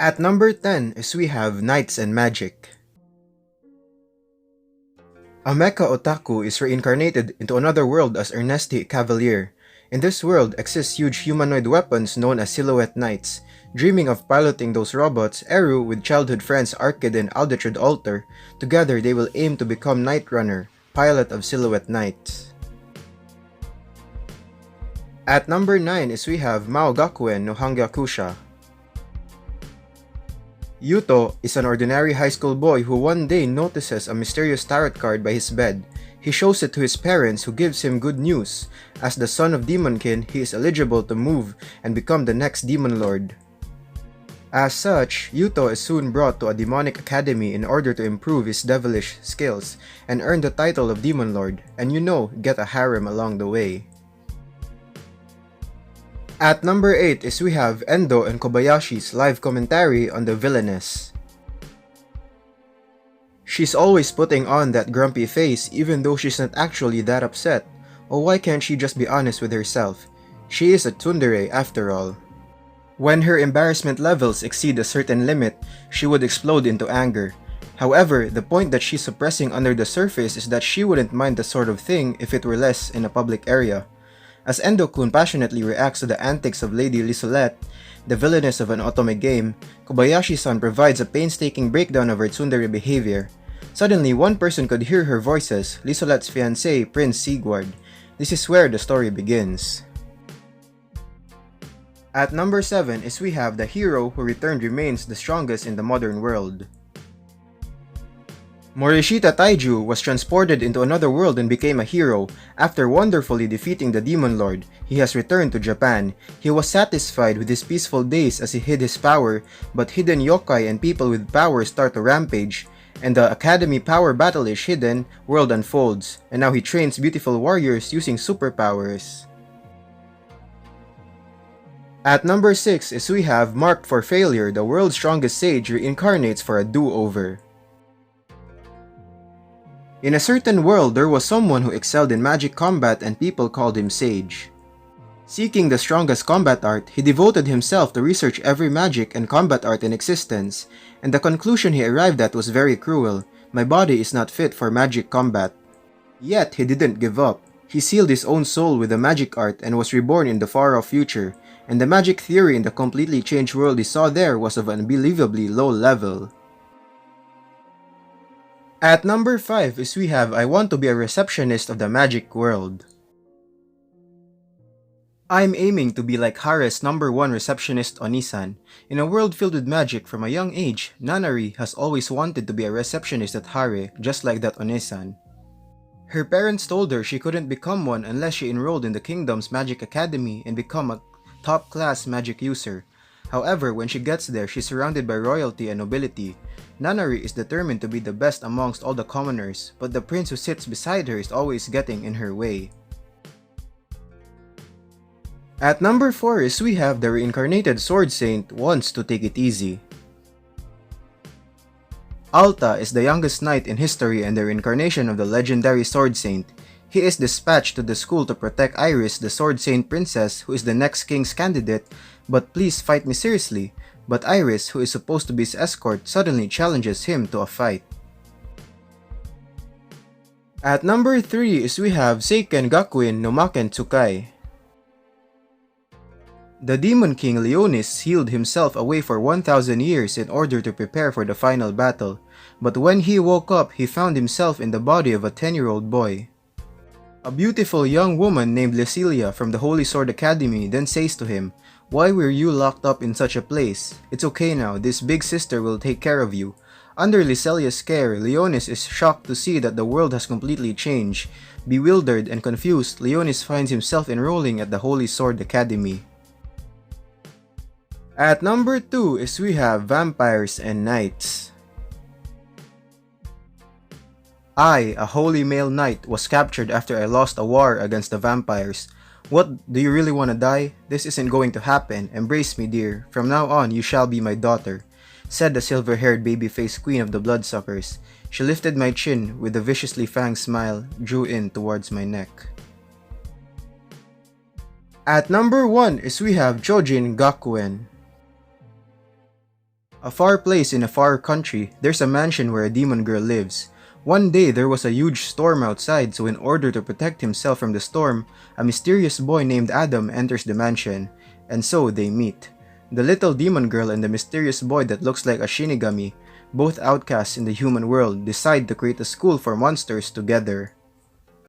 At number 10 is we have Knights and Magic. A mecha otaku is reincarnated into another world as Ernesti Cavalier. In this world exist huge humanoid weapons known as Silhouette Knights. Dreaming of piloting those robots, Eru with childhood friends Arkid and Aldeched Alter, together they will aim to become Knight Runner, pilot of Silhouette Knights. At number 9 is we have MAOU GAKUEN no HANGYAKUSHA. Yuto is an ordinary high school boy who one day notices a mysterious tarot card by his bed. He shows it to his parents, who gives him good news. As the son of Demonkin, he is eligible to move and become the next Demon Lord. As such, Yuto is soon brought to a demonic academy in order to improve his devilish skills and earn the title of Demon Lord, and get a harem along the way. At number 8 is we have Endo and Kobayashi's live commentary on the Villainess. She's always putting on that grumpy face even though she's not actually that upset. Or why can't she just be honest with herself? She is a tsundere after all. When her embarrassment levels exceed a certain limit, she would explode into anger. However, the point that she's suppressing under the surface is that she wouldn't mind the sort of thing if it were less in a public area. As Endo-kun passionately reacts to the antics of Lady Lisolette, the villainess of an otome game, Kobayashi-san provides a painstaking breakdown of her tsundere behavior. Suddenly, one person could hear her voices, Lisolette's fiancé, Prince Sigward. This is where the story begins. At number 7 is we have the hero who returned remains the strongest in the modern world. Morishita Taiju was transported into another world and became a hero. After wonderfully defeating the Demon Lord, he has returned to Japan. He was satisfied with his peaceful days as he hid his power, but hidden yokai and people with power start to rampage, and the Academy power battle is hidden, world unfolds, and now he trains beautiful warriors using superpowers. At number 6 is we have Marked for Failure, the world's strongest sage reincarnates for a do-over. In a certain world, there was someone who excelled in magic combat and people called him Sage. Seeking the strongest combat art, he devoted himself to research every magic and combat art in existence, and the conclusion he arrived at was very cruel. My body is not fit for magic combat. Yet, he didn't give up. He sealed his own soul with the magic art and was reborn in the far-off future, and the magic theory in the completely changed world he saw there was of an unbelievably low level. At number 5 is we have I Want to Be a Receptionist of the Magic World. I'm aiming to be like Hare's number 1 receptionist Onisan. In a world filled with magic from a young age, Nanari has always wanted to be a receptionist at Hare, just like that Onisan. Her parents told her she couldn't become one unless she enrolled in the kingdom's magic academy and become a top-class magic user. However, when she gets there, she's surrounded by royalty and nobility. Nanari is determined to be the best amongst all the commoners, but the prince who sits beside her is always getting in her way. At number 4 is we have the reincarnated sword saint wants to take it easy. Alta is the youngest knight in history and the reincarnation of the legendary sword saint. He is dispatched to the school to protect Iris, the sword saint princess who is the next king's candidate, but please fight me seriously. But Iris, who is supposed to be his escort, suddenly challenges him to a fight. At number 3 is we have Seiken GAKUIN no MAKEN TSUKEI. The Demon King Leonis sealed himself away for 1,000 years in order to prepare for the final battle, but when he woke up, he found himself in the body of a 10-year-old boy. A beautiful young woman named Lysilia from the Holy Sword Academy then says to him, "Why were you locked up in such a place? It's okay now, this big sister will take care of you." Under Lyselia's care, Leonis is shocked to see that the world has completely changed. Bewildered and confused, Leonis finds himself enrolling at the Holy Sword Academy. At number 2 is we have Vampires and Knights. I, a holy male knight, was captured after I lost a war against the vampires. What, do you really want to die? This isn't going to happen. Embrace me, dear. From now on, you shall be my daughter," said the silver-haired baby-faced queen of the bloodsuckers. She lifted my chin with a viciously fanged smile, drew in towards my neck. At number 1 is we have Choujin Gakuen. A far place in a far country, there's a mansion where a demon girl lives. One day there was a huge storm outside, so in order to protect himself from the storm, a mysterious boy named Adam enters the mansion, and so they meet. The little demon girl and the mysterious boy that looks like a shinigami, both outcasts in the human world, decide to create a school for monsters together.